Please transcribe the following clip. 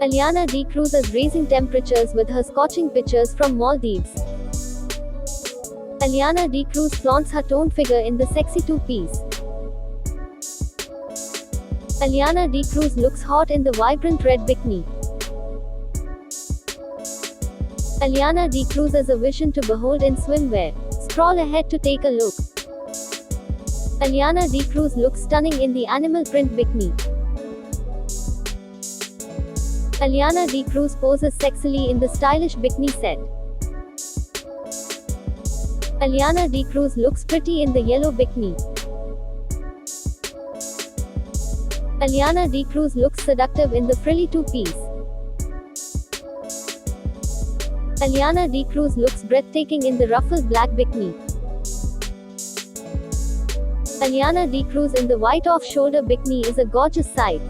Ileana D'Cruz is raising temperatures with her scorching pictures from Maldives. Ileana D'Cruz flaunts her toned figure in the sexy two-piece. Ileana D'Cruz looks hot in the vibrant red bikini. Ileana D'Cruz is a vision to behold in swimwear. Scroll ahead to take a look. Ileana D'Cruz looks stunning in the animal print bikini. Ileana D'Cruz poses sexily in the stylish bikini set. Ileana D'Cruz looks pretty in the yellow bikini. Ileana D'Cruz looks seductive in the frilly two-piece. Ileana D'Cruz looks breathtaking in the ruffled black bikini. Ileana D'Cruz in the white off-shoulder bikini is a gorgeous sight.